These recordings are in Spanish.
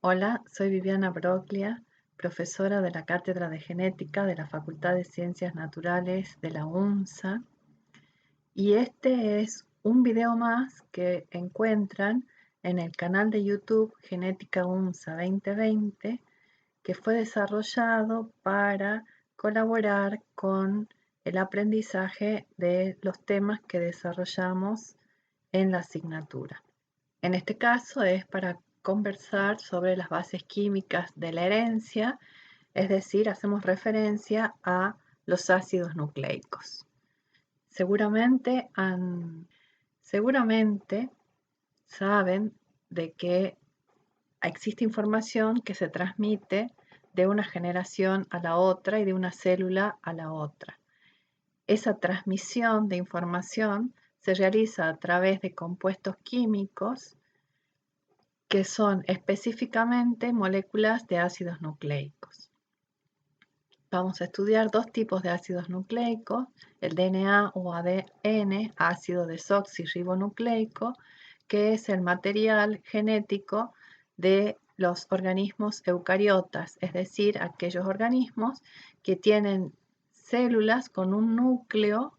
Hola, soy Viviana Broglia, profesora de la Cátedra de Genética de la Facultad de Ciencias Naturales de la UNSA, y este es un video más que encuentran en el canal de YouTube Genética UNSA 2020, que fue desarrollado para colaborar con el aprendizaje de los temas que desarrollamos en la asignatura. En este caso es para conversar sobre las bases químicas de la herencia, es decir, hacemos referencia a los ácidos nucleicos. Seguramente, seguramente saben de que existe información que se transmite de una generación a la otra y de una célula a la otra. Esa transmisión de información se realiza a través de compuestos químicos que son específicamente moléculas de ácidos nucleicos. Vamos a estudiar dos tipos de ácidos nucleicos, el DNA o ADN, ácido desoxirribonucleico, que es el material genético de los organismos eucariotas, es decir, aquellos organismos que tienen células con un núcleo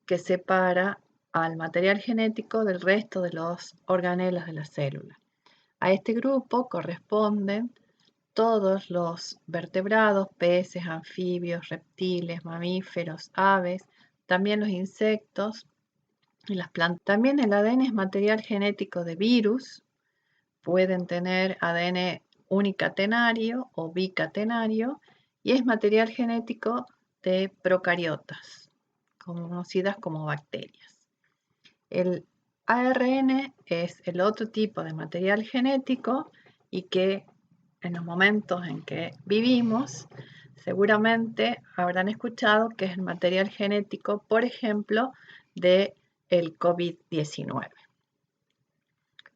que separa al material genético del resto de los organelos de la célula. A este grupo corresponden todos los vertebrados, peces, anfibios, reptiles, mamíferos, aves, también los insectos y las plantas. También el ADN es material genético de virus, pueden tener ADN unicatenario o bicatenario, y es material genético de procariotas, conocidas como bacterias. El ARN es el otro tipo de material genético y que en los momentos en que vivimos seguramente habrán escuchado que es el material genético, por ejemplo, del COVID-19.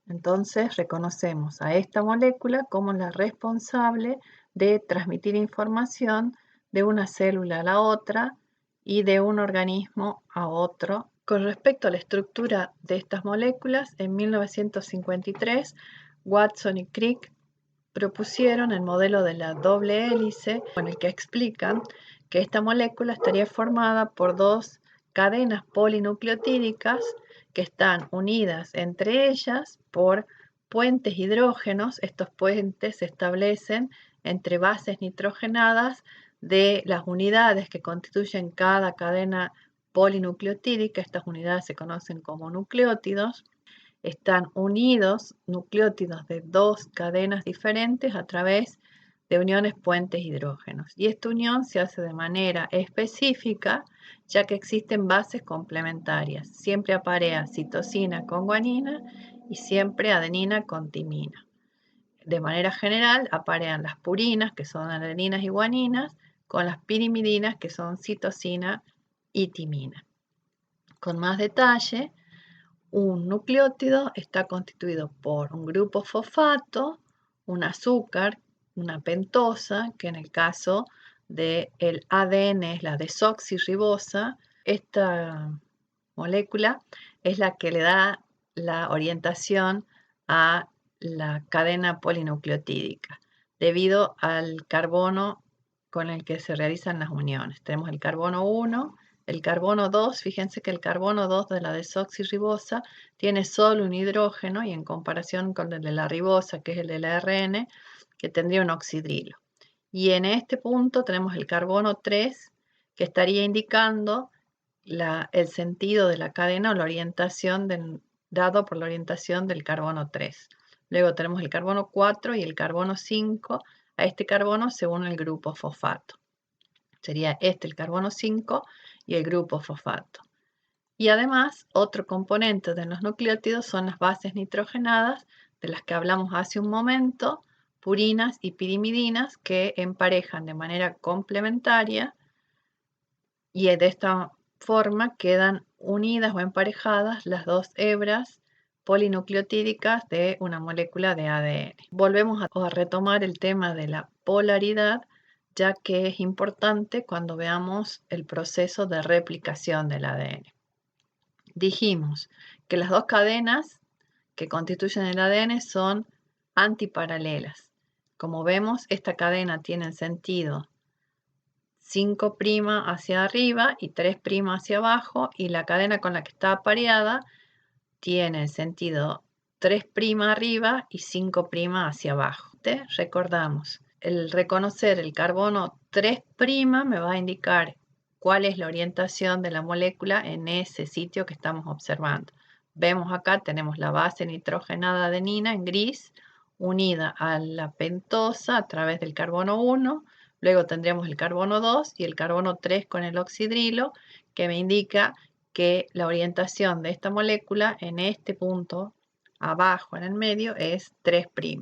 Entonces reconocemos a esta molécula como la responsable de transmitir información de una célula a la otra y de un organismo a otro. Con respecto a la estructura de estas moléculas, en 1953, Watson y Crick propusieron el modelo de la doble hélice, con el que explican que esta molécula estaría formada por dos cadenas polinucleotídicas que están unidas entre ellas por puentes hidrógenos. Estos puentes se establecen entre bases nitrogenadas de las unidades que constituyen cada cadena polinucleotídica. Estas unidades se conocen como nucleótidos. Están unidos nucleótidos de dos cadenas diferentes a través de uniones puentes hidrógenos. Y esta unión se hace de manera específica, ya que existen bases complementarias. Siempre aparea citosina con guanina y siempre adenina con timina. De manera general, aparean las purinas, que son adeninas y guaninas, con las pirimidinas, que son citosina y timina. Con más detalle, un nucleótido está constituido por un grupo fosfato, un azúcar, una pentosa, que en el caso del ADN es la desoxirribosa. Esta molécula es la que le da la orientación a la cadena polinucleotídica, debido al carbono con el que se realizan las uniones. Tenemos el carbono 1, el carbono 2, fíjense que el carbono 2 de la desoxirribosa tiene solo un hidrógeno, y en comparación con el de la ribosa, que es el del ARN, que tendría un oxidrilo. Y en este punto tenemos el carbono 3, que estaría indicando el sentido de la cadena o la orientación dado por la orientación del carbono 3. Luego tenemos el carbono 4 y el carbono 5. A este carbono se une el grupo fosfato. Sería este el carbono 5 y el grupo fosfato. Y además, otro componente de los nucleótidos son las bases nitrogenadas, de las que hablamos hace un momento, purinas y pirimidinas, que emparejan de manera complementaria, y de esta forma quedan unidas o emparejadas las dos hebras polinucleotídicas de una molécula de ADN. Volvemos a retomar el tema de la polaridad, ya que es importante cuando veamos el proceso de replicación del ADN. Dijimos que las dos cadenas que constituyen el ADN son antiparalelas. Como vemos, esta cadena tiene el sentido 5' hacia arriba y 3' hacia abajo, y la cadena con la que está apareada tiene el sentido 3' arriba y 5' hacia abajo. Recordamos, el reconocer el carbono 3' me va a indicar cuál es la orientación de la molécula en ese sitio que estamos observando. Vemos acá, tenemos la base nitrogenada adenina en gris, unida a la pentosa a través del carbono 1, luego tendríamos el carbono 2 y el carbono 3 con el oxidrilo, que me indica que la orientación de esta molécula en este punto abajo en el medio es 3'.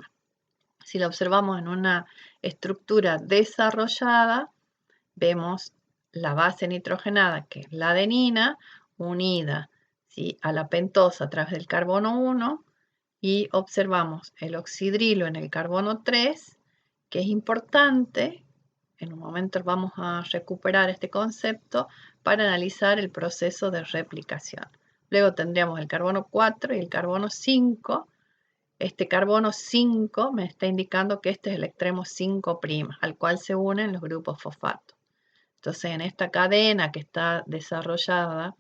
Si la observamos en una estructura desarrollada, vemos la base nitrogenada, que es la adenina, unida, ¿sí?, a la pentosa a través del carbono 1, y observamos el oxidrilo en el carbono 3, que es importante. En un momento vamos a recuperar este concepto para analizar el proceso de replicación. Luego tendríamos el carbono 4 y el carbono 5. Este carbono 5 me está indicando que este es el extremo 5', al cual se unen los grupos fosfato. Entonces, en esta cadena que está desarrollada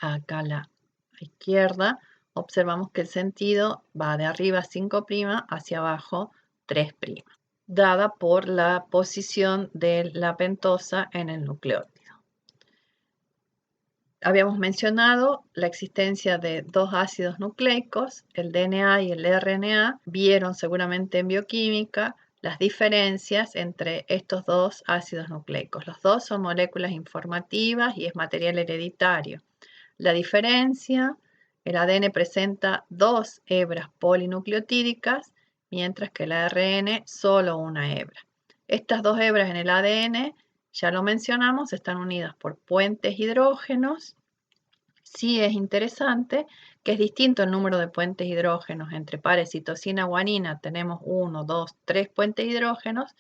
acá a la izquierda, observamos que el sentido va de arriba 5' hacia abajo 3', dada por la posición de la pentosa en el nucleótido. Habíamos mencionado la existencia de dos ácidos nucleicos, el DNA y el RNA. Vieron seguramente en bioquímica las diferencias entre estos dos ácidos nucleicos. Los dos son moléculas informativas y es material hereditario. La diferencia, el ADN presenta dos hebras polinucleotídicas, mientras que el ARN solo una hebra. Estas dos hebras en el ADN, ya lo mencionamos, están unidas por puentes hidrógenos. Sí es interesante que es distinto el número de puentes hidrógenos entre pares citosina-guanina, tenemos 1, 2, 3 puentes hidrógenos,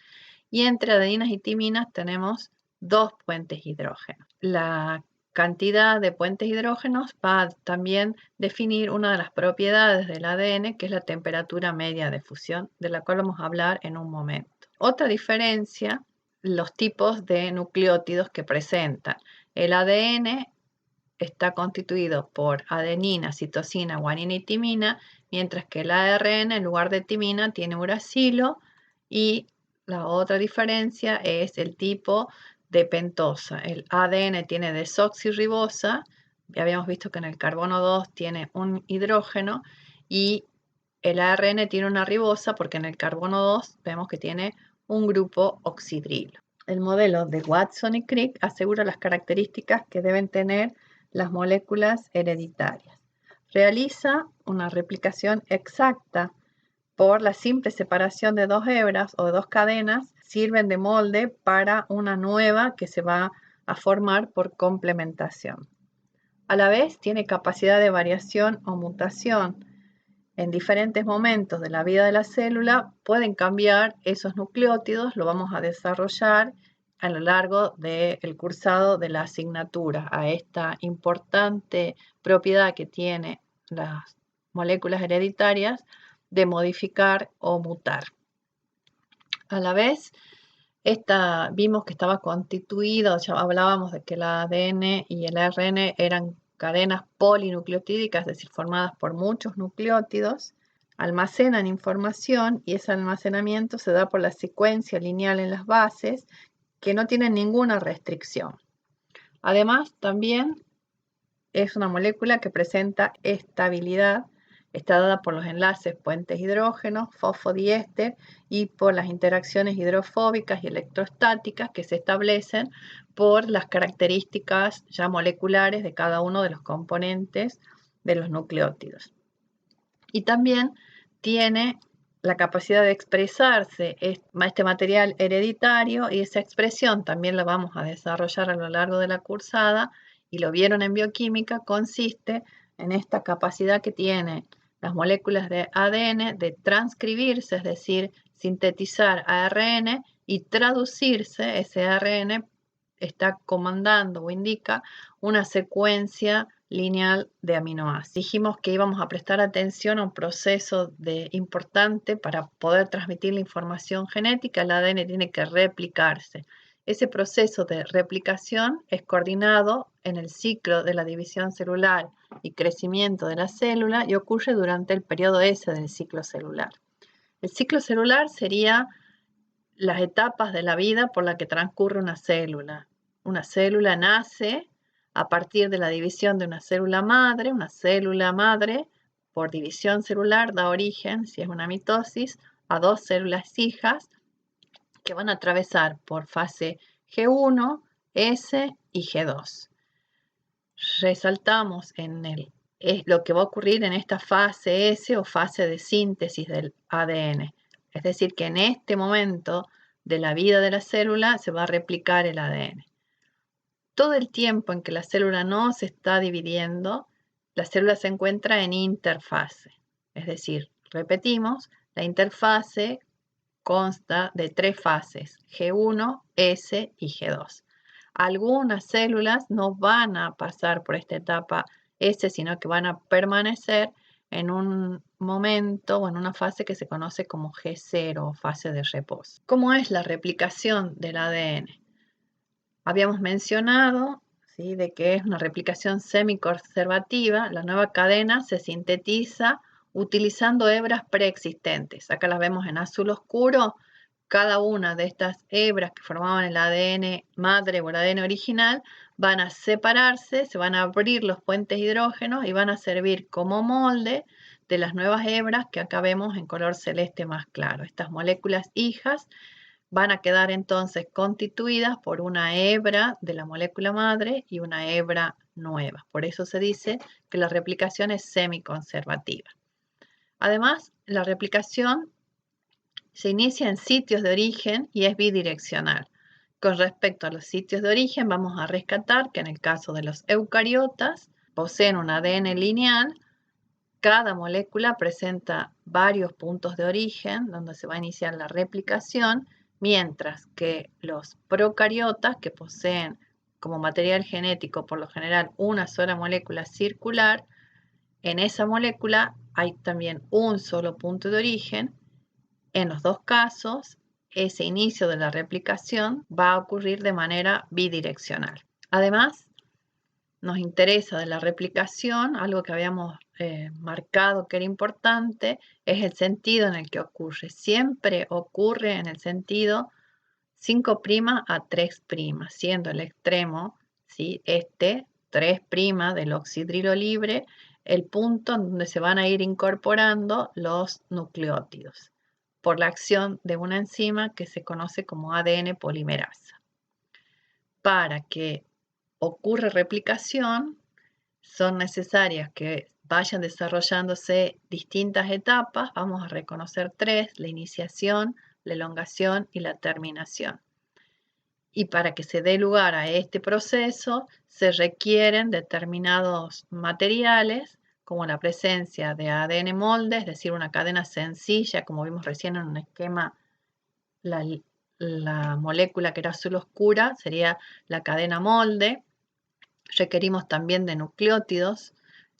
y entre adeninas y timinas tenemos 2 puentes hidrógenos. La cantidad de puentes hidrógenos va a también definir una de las propiedades del ADN, que es la temperatura media de fusión, de la cual vamos a hablar en un momento. Otra diferencia, los tipos de nucleótidos que presentan. El ADN está constituido por adenina, citosina, guanina y timina, mientras que el ARN en lugar de timina tiene uracilo, y la otra diferencia es el tipo de pentosa. El ADN tiene desoxirribosa, ya habíamos visto que en el carbono 2 tiene un hidrógeno, y el ARN tiene una ribosa porque en el carbono 2 vemos que tiene un grupo oxidrilo. El modelo de Watson y Crick asegura las características que deben tener las moléculas hereditarias. Realiza una replicación exacta por la simple separación de dos hebras o de dos cadenas, sirven de molde para una nueva que se va a formar por complementación. A la vez tiene capacidad de variación o mutación. En diferentes momentos de la vida de la célula pueden cambiar esos nucleótidos, lo vamos a desarrollar a lo largo del cursado de la asignatura, a esta importante propiedad que tienen las moléculas hereditarias de modificar o mutar. A la vez, vimos que estaba constituido, ya hablábamos de que el ADN y el ARN eran cadenas polinucleotídicas, es decir, formadas por muchos nucleótidos, almacenan información y ese almacenamiento se da por la secuencia lineal en las bases, que no tienen ninguna restricción. Además, también es una molécula que presenta estabilidad, está dada por los enlaces puentes hidrógenos, fosfodiéster y por las interacciones hidrofóbicas y electrostáticas que se establecen por las características ya moleculares de cada uno de los componentes de los nucleótidos. Y también tiene la capacidad de expresarse este material hereditario, y esa expresión también la vamos a desarrollar a lo largo de la cursada, y lo vieron en bioquímica, consiste en esta capacidad que tienen las moléculas de ADN de transcribirse, es decir, sintetizar ARN y traducirse. Ese ARN está comandando o indica una secuencia lineal de aminoácidos. Dijimos que íbamos a prestar atención a un proceso importante para poder transmitir la información genética. El ADN tiene que replicarse. Ese proceso de replicación es coordinado en el ciclo de la división celular y crecimiento de la célula y ocurre durante el periodo S del ciclo celular. El ciclo celular sería las etapas de la vida por la que transcurre una célula. Una célula nace a partir de la división de una célula madre por división celular da origen, si es una mitosis, a dos células hijas que van a atravesar por fase G1, S y G2. Resaltamos lo que va a ocurrir en esta fase S o fase de síntesis del ADN. Es decir, que en este momento de la vida de la célula se va a replicar el ADN. Todo el tiempo en que la célula no se está dividiendo, la célula se encuentra en interfase. Es decir, repetimos, la interfase consta de 3 fases, G1, S y G2. Algunas células no van a pasar por esta etapa S, sino que van a permanecer en un momento o en una fase que se conoce como G0 o fase de reposo. ¿Cómo es la replicación del ADN? Habíamos mencionado, ¿sí?, de que es una replicación semiconservativa. La nueva cadena se sintetiza utilizando hebras preexistentes. Acá las vemos en azul oscuro. Cada una de estas hebras que formaban el ADN madre o el ADN original van a separarse, se van a abrir los puentes hidrógenos y van a servir como molde de las nuevas hebras que acá vemos en color celeste más claro. Estas moléculas hijas van a quedar entonces constituidas por una hebra de la molécula madre y una hebra nueva. Por eso se dice que la replicación es semiconservativa. Además, la replicación se inicia en sitios de origen y es bidireccional. Con respecto a los sitios de origen, vamos a rescatar que en el caso de los eucariotas poseen un ADN lineal. Cada molécula presenta varios puntos de origen donde se va a iniciar la replicación, mientras que los procariotas, que poseen como material genético por lo general una sola molécula circular, en esa molécula hay también un solo punto de origen. En los dos casos, ese inicio de la replicación va a ocurrir de manera bidireccional. Además, nos interesa de la replicación, algo que habíamos marcado que era importante, es el sentido en el que ocurre. Siempre ocurre en el sentido 5' a 3', siendo el extremo, ¿sí?, 3' del oxidrilo libre, el punto en donde se van a ir incorporando los nucleótidos por la acción de una enzima que se conoce como ADN polimerasa. Para que ocurra replicación, son necesarias que vayan desarrollándose distintas etapas. Vamos a reconocer 3: la iniciación, la elongación y la terminación. Y para que se dé lugar a este proceso, se requieren determinados materiales, como la presencia de ADN molde, es decir, una cadena sencilla, como vimos recién en un esquema, la molécula que era azul oscura sería la cadena molde. Requerimos también de nucleótidos,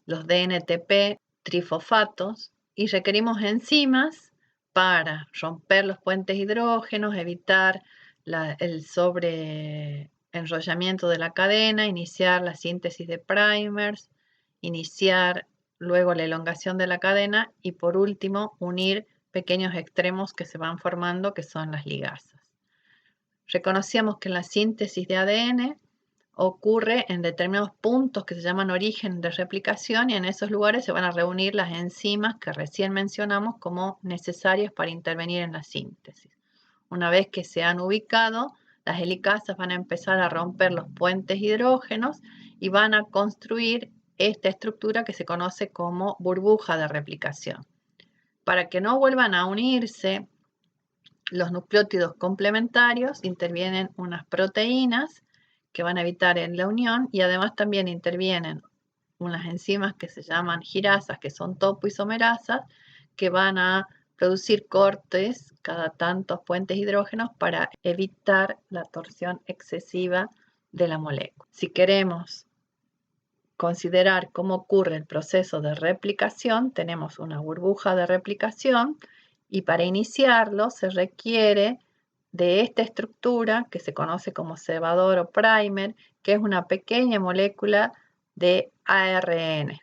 los DNTP trifosfatos, y requerimos enzimas para romper los puentes hidrógenos, evitar el sobreenrollamiento de la cadena, iniciar la síntesis de primers, iniciar luego la elongación de la cadena y por último unir pequeños extremos que se van formando, que son las ligasas. Reconocíamos que en la síntesis de ADN ocurre en determinados puntos que se llaman origen de replicación y en esos lugares se van a reunir las enzimas que recién mencionamos como necesarias para intervenir en la síntesis. Una vez que se han ubicado, las helicasas van a empezar a romper los puentes hidrógenos y van a construir esta estructura que se conoce como burbuja de replicación. Para que no vuelvan a unirse los nucleótidos complementarios, intervienen unas proteínas que van a evitar en la unión y además también intervienen unas enzimas que se llaman girasas, que son topoisomerasas, que van a producir cortes cada tantos puentes hidrógenos para evitar la torsión excesiva de la molécula. Si queremos considerar cómo ocurre el proceso de replicación, tenemos una burbuja de replicación y para iniciarlo se requiere de esta estructura que se conoce como cebador o primer, que es una pequeña molécula de ARN,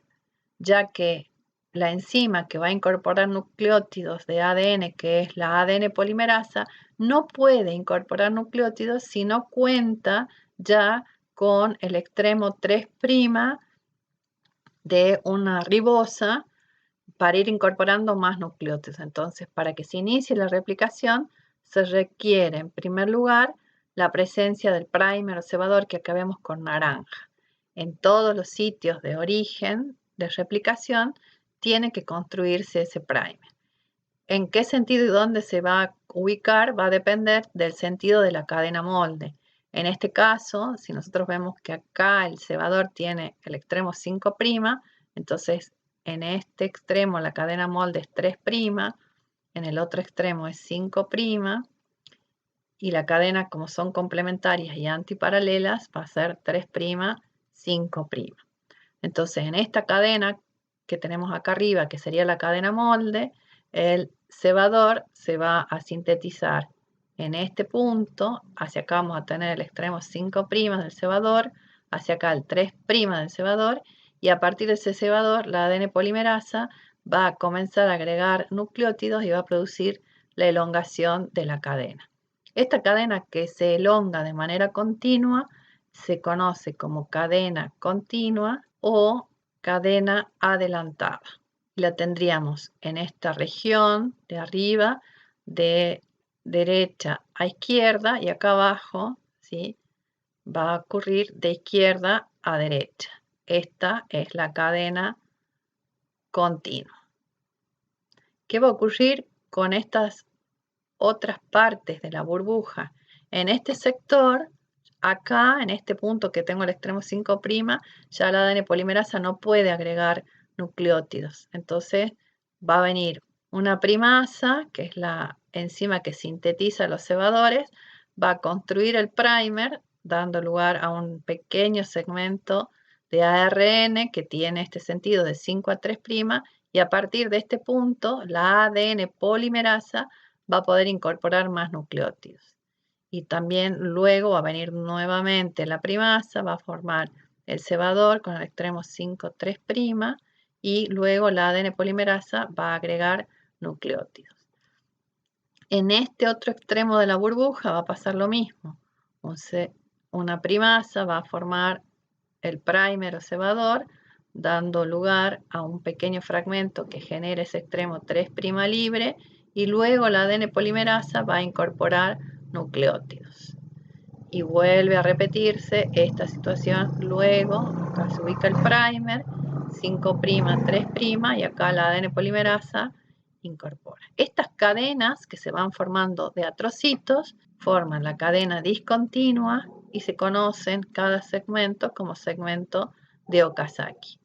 ya que la enzima que va a incorporar nucleótidos de ADN, que es la ADN polimerasa, no puede incorporar nucleótidos si no cuenta ya con el extremo 3' de una ribosa para ir incorporando más nucleótidos. Entonces, para que se inicie la replicación, se requiere en primer lugar la presencia del primer o cebador que acá vemos con naranja. En todos los sitios de origen de replicación tiene que construirse ese primer. ¿En qué sentido y dón' se va a ubicar? Va a depender del sentido de la cadena molde. En este caso, si nosotros vemos que acá el cebador tiene el extremo 5', entonces en este extremo la cadena molde es 3', en el otro extremo es 5', y la cadena, como son complementarias y antiparalelas, va a ser 3', 5'. Entonces, en esta cadena que tenemos acá arriba, que sería la cadena molde, el cebador se va a sintetizar en este punto. Hacia acá vamos a tener el extremo 5' del cebador, hacia acá el 3' del cebador, y a partir de ese cebador la ADN polimerasa va a comenzar a agregar nucleótidos y va a producir la elongación de la cadena. Esta cadena que se elonga de manera continua se conoce como cadena continua o cadena adelantada. La tendríamos en esta región de arriba, de derecha a izquierda, y acá abajo, ¿sí?, va a ocurrir de izquierda a derecha. Esta es la cadena continua. ¿Qué va a ocurrir con estas otras partes de la burbuja? En este sector, acá, en este punto que tengo el extremo 5', ya la ADN polimerasa no puede agregar nucleótidos. Entonces va a venir una primasa, que es la enzima que sintetiza los cebadores, va a construir el primer, dando lugar a un pequeño segmento de ARN que tiene este sentido de 5 a 3', y a partir de este punto la ADN polimerasa va a poder incorporar más nucleótidos. Y también luego va a venir nuevamente la primasa, va a formar el cebador con el extremo 5, 3', y luego la ADN polimerasa va a agregar nucleótidos. En este otro extremo de la burbuja va a pasar lo mismo. Una primasa va a formar el primer o cebador, dando lugar a un pequeño fragmento que genere ese extremo 3' libre, y luego la ADN polimerasa va a incorporar nucleótidos. Y vuelve a repetirse esta situación. Luego, acá se ubica el primer, 5', 3', y acá la ADN polimerasa incorpora. Estas cadenas que se van formando de atrocitos forman la cadena discontinua y se conocen cada segmento como segmento de Okazaki.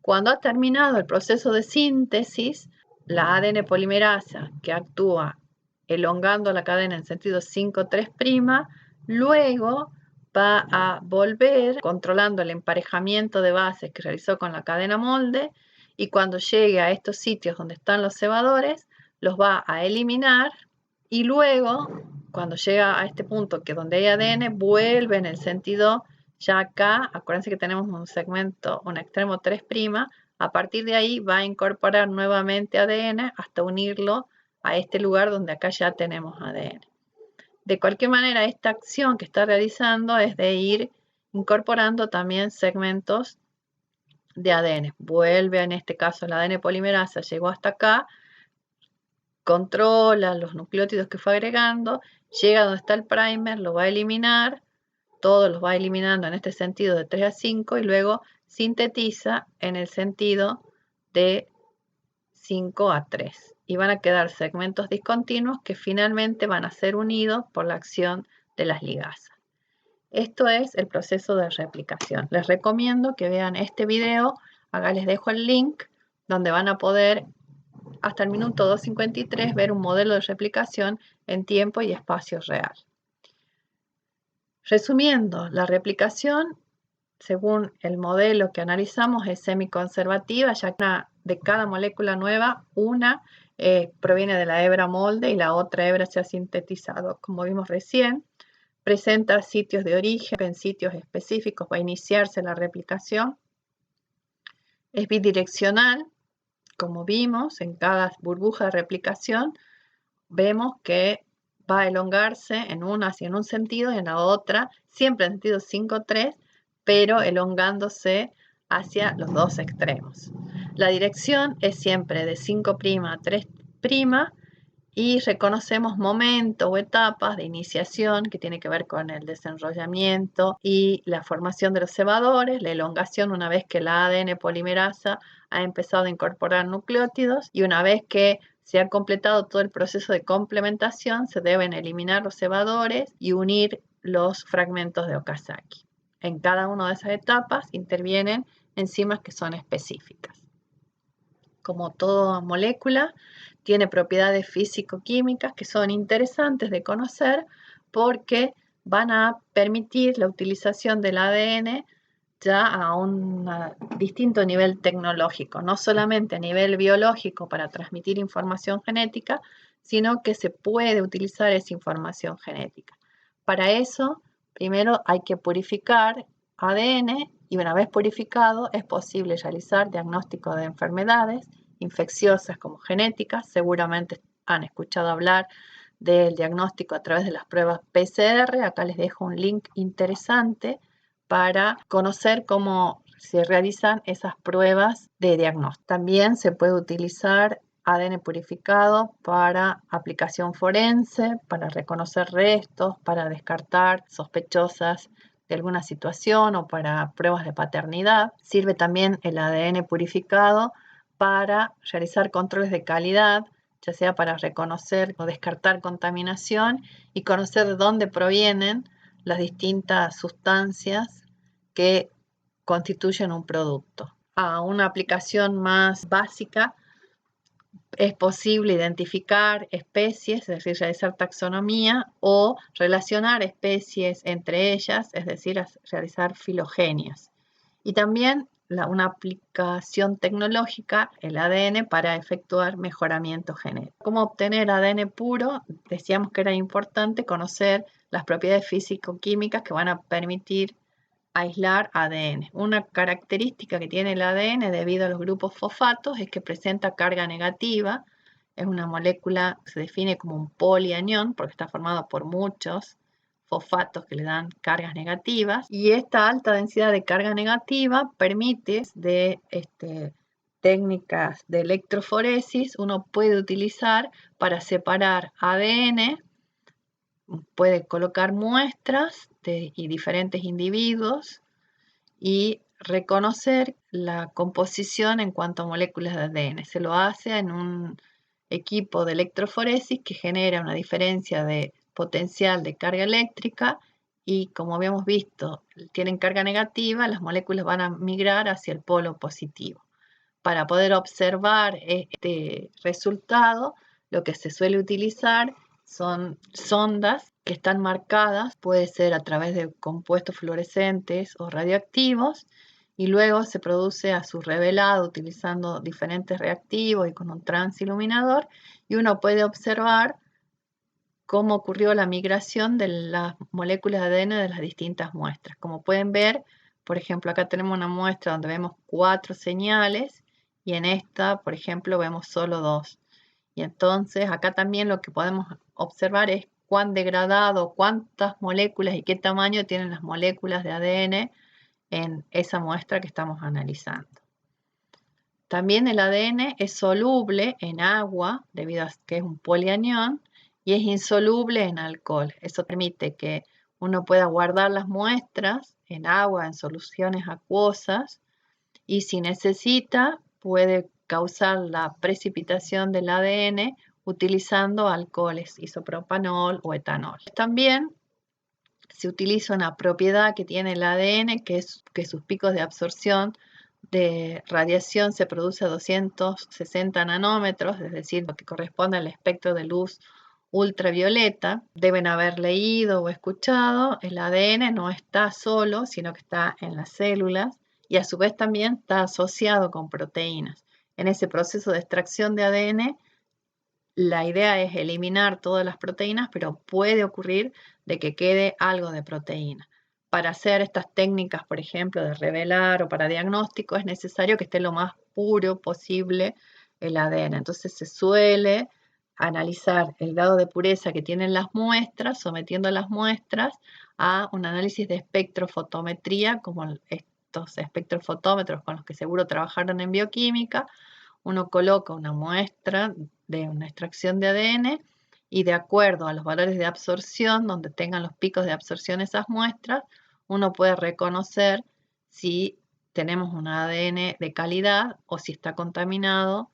Cuando ha terminado el proceso de síntesis, la ADN polimerasa, que actúa elongando la cadena en sentido 5', luego va a volver controlando el emparejamiento de bases que realizó con la cadena molde, y cuando llegue a estos sitios donde están los cebadores, los va a eliminar, y luego, cuando llega a este punto que donde hay ADN, vuelve en el sentido, ya acá, acuérdense que tenemos un segmento, un extremo 3', a partir de ahí va a incorporar nuevamente ADN hasta unirlo a este lugar donde acá ya tenemos ADN. De cualquier manera, esta acción que está realizando es de ir incorporando también segmentos de ADN. Vuelve, en este caso, la ADN polimerasa llegó hasta acá, controla los nucleótidos que fue agregando, llega donde está el primer, lo va a eliminar, todos los va eliminando en este sentido de 3 a 5, y luego sintetiza en el sentido de 5 a 3. Y van a quedar segmentos discontinuos que finalmente van a ser unidos por la acción de las ligasas. Esto es el proceso de replicación. Les recomiendo que vean este video. Acá les dejo el link donde van a poder hasta el minuto 2:53 ver un modelo de replicación en tiempo y espacio real. Resumiendo, la replicación según el modelo que analizamos, es semiconservativa, ya que de cada molécula nueva, una proviene de la hebra molde y la otra hebra se ha sintetizado. Como vimos recién, presenta sitios de origen, en sitios específicos va a iniciarse la replicación. Es bidireccional, como vimos en cada burbuja de replicación, vemos que va a elongarse en una hacia en un sentido y en la otra, siempre en sentido 5-3, pero elongándose hacia los dos extremos. La dirección es siempre de 5' a 3' y reconocemos momentos o etapas de iniciación que tiene que ver con el desenrollamiento y la formación de los cebadores, la elongación una vez que la ADN polimerasa ha empezado a incorporar nucleótidos y una vez que se ha completado todo el proceso de complementación, se deben eliminar los cebadores y unir los fragmentos de Okazaki. En cada una de esas etapas intervienen enzimas que son específicas. Como toda molécula, tiene propiedades físico-químicas que son interesantes de conocer porque van a permitir la utilización del ADN ya a un distinto nivel tecnológico, no solamente a nivel biológico para transmitir información genética, sino que se puede utilizar esa información genética. Para eso, primero hay que purificar ADN y una vez purificado es posible realizar diagnóstico de enfermedades infecciosas como genéticas. Seguramente han escuchado hablar del diagnóstico a través de las pruebas PCR. Acá les dejo un link interesante para conocer cómo se realizan esas pruebas de diagnóstico. También se puede utilizar ADN purificado para aplicación forense, para reconocer restos, para descartar sospechosas de alguna situación o para pruebas de paternidad. Sirve también el ADN purificado para realizar controles de calidad, ya sea para reconocer o descartar contaminación y conocer de dónde provienen las distintas sustancias que constituyen un producto. A una aplicación más básica es posible identificar especies, es decir, realizar taxonomía o relacionar especies entre ellas, es decir, realizar filogenias. Y también una aplicación tecnológica, el ADN, para efectuar mejoramiento genético. ¿Cómo obtener ADN puro? Decíamos que era importante conocer las propiedades físico-químicas que van a permitir aislar ADN. Una característica que tiene el ADN debido a los grupos fosfatos es que presenta carga negativa. Es una molécula que se define como un polianión porque está formado por muchos fosfatos que le dan cargas negativas, y esta alta densidad de carga negativa permite de técnicas de electroforesis, uno puede utilizar para separar ADN, puede colocar muestras y diferentes individuos y reconocer la composición en cuanto a moléculas de ADN. Se lo hace en un equipo de electroforesis que genera una diferencia de potencial de carga eléctrica y, como habíamos visto, tienen carga negativa, las moléculas van a migrar hacia el polo positivo. Para poder observar este resultado, lo que se suele utilizar son sondas que están marcadas, puede ser a través de compuestos fluorescentes o radioactivos, y luego se produce a su revelado utilizando diferentes reactivos y con un transiluminador, y uno puede observar cómo ocurrió la migración de las moléculas de ADN de las distintas muestras. Como pueden ver, por ejemplo, acá tenemos una muestra donde vemos 4 señales y en esta, por ejemplo, vemos solo 2. Y entonces acá también lo que podemos observar es cuán degradado, cuántas moléculas y qué tamaño tienen las moléculas de ADN en esa muestra que estamos analizando. También el ADN es soluble en agua debido a que es un polianión y es insoluble en alcohol. Eso permite que uno pueda guardar las muestras en agua, en soluciones acuosas, y si necesita puede causar la precipitación del ADN utilizando alcoholes, isopropanol o etanol. También se utiliza una propiedad que tiene el ADN, que es que sus picos de absorción de radiación se produce a 260 nanómetros, es decir, lo que corresponde al espectro de luz ultravioleta. Deben haber leído o escuchado, el ADN no está solo, sino que está en las células y a su vez también está asociado con proteínas. En ese proceso de extracción de ADN, la idea es eliminar todas las proteínas, pero puede ocurrir de que quede algo de proteína. Para hacer estas técnicas, por ejemplo, de revelar o para diagnóstico, es necesario que esté lo más puro posible el ADN. Entonces se suele analizar el grado de pureza que tienen las muestras, sometiendo las muestras a un análisis de espectrofotometría, como estos espectrofotómetros con los que seguro trabajaron en bioquímica. Uno coloca una muestra de una extracción de ADN y de acuerdo a los valores de absorción, donde tengan los picos de absorción esas muestras, uno puede reconocer si tenemos un ADN de calidad o si está contaminado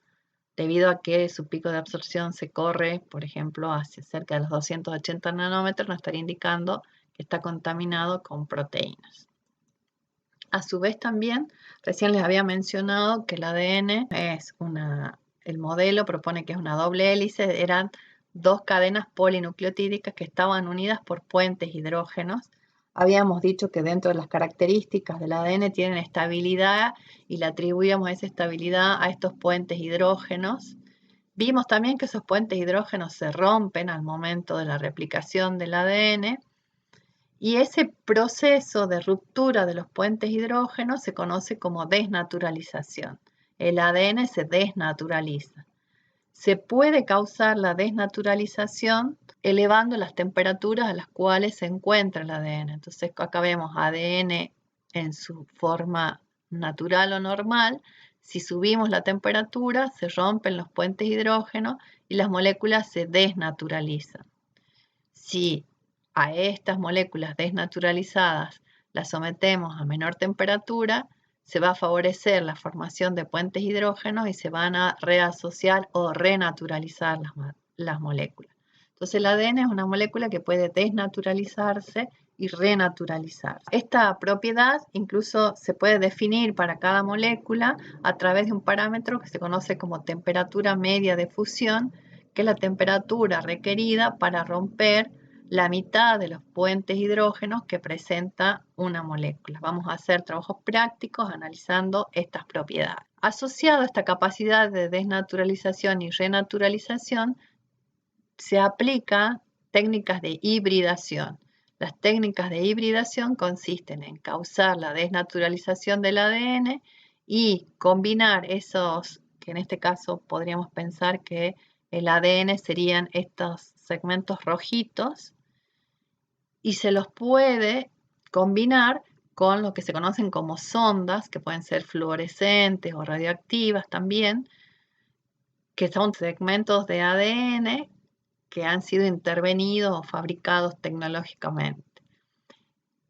debido a que su pico de absorción se corre, por ejemplo, hacia cerca de los 280 nanómetros, nos estaría indicando que está contaminado con proteínas. A su vez también, recién les había mencionado que el ADN es el modelo propone que es una doble hélice, eran dos cadenas polinucleotídicas que estaban unidas por puentes hidrógenos. Habíamos dicho que dentro de las características del ADN tienen estabilidad y le atribuíamos esa estabilidad a estos puentes hidrógenos. Vimos también que esos puentes hidrógenos se rompen al momento de la replicación del ADN. Y ese proceso de ruptura de los puentes hidrógenos se conoce como desnaturalización. El ADN se desnaturaliza. Se puede causar la desnaturalización elevando las temperaturas a las cuales se encuentra el ADN. Entonces acá vemos ADN en su forma natural o normal. Si subimos la temperatura, se rompen los puentes hidrógenos y las moléculas se desnaturalizan. Si a estas moléculas desnaturalizadas las sometemos a menor temperatura, se va a favorecer la formación de puentes hidrógenos y se van a reasociar o renaturalizar las moléculas. Entonces el ADN es una molécula que puede desnaturalizarse y renaturalizarse. Esta propiedad incluso se puede definir para cada molécula a través de un parámetro que se conoce como temperatura media de fusión, que es la temperatura requerida para romper la mitad de los puentes hidrógenos que presenta una molécula. Vamos a hacer trabajos prácticos analizando estas propiedades. Asociado a esta capacidad de desnaturalización y renaturalización, se aplican técnicas de hibridación. Las técnicas de hibridación consisten en causar la desnaturalización del ADN y combinar esos, que en este caso podríamos pensar que el ADN serían estos segmentos rojitos, y se los puede combinar con lo que se conocen como sondas, que pueden ser fluorescentes o radioactivas también, que son segmentos de ADN que han sido intervenidos o fabricados tecnológicamente.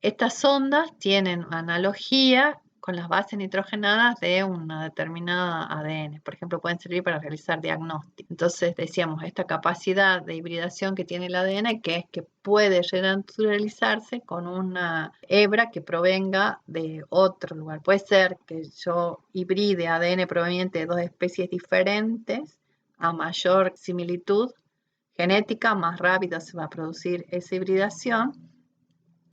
Estas sondas tienen analogía con las bases nitrogenadas de una determinada ADN. Por ejemplo, pueden servir para realizar diagnósticos. Entonces, decíamos, esta capacidad de hibridación que tiene el ADN, que es que puede renaturalizarse con una hebra que provenga de otro lugar. Puede ser que yo hibride ADN proveniente de dos especies diferentes a mayor similitud genética, más rápido se va a producir esa hibridación,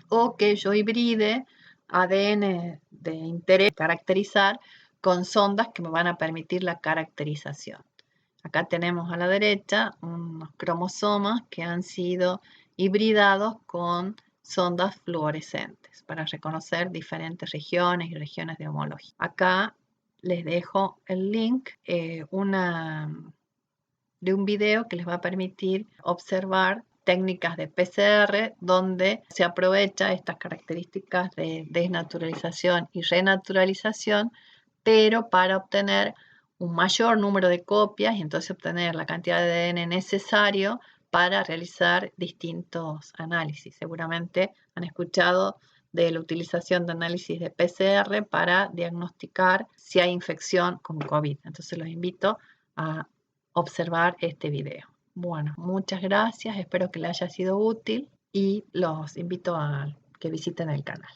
o que yo hibride ADN de interés caracterizar con sondas que me van a permitir la caracterización. Acá tenemos a la derecha unos cromosomas que han sido hibridados con sondas fluorescentes para reconocer diferentes regiones y regiones de homología. Acá les dejo el link de un video que les va a permitir observar técnicas de PCR donde se aprovecha estas características de desnaturalización y renaturalización, pero para obtener un mayor número de copias y entonces obtener la cantidad de ADN necesario para realizar distintos análisis. Seguramente han escuchado de la utilización de análisis de PCR para diagnosticar si hay infección con COVID. Entonces los invito a observar este video. Bueno, muchas gracias, espero que les haya sido útil y los invito a que visiten el canal.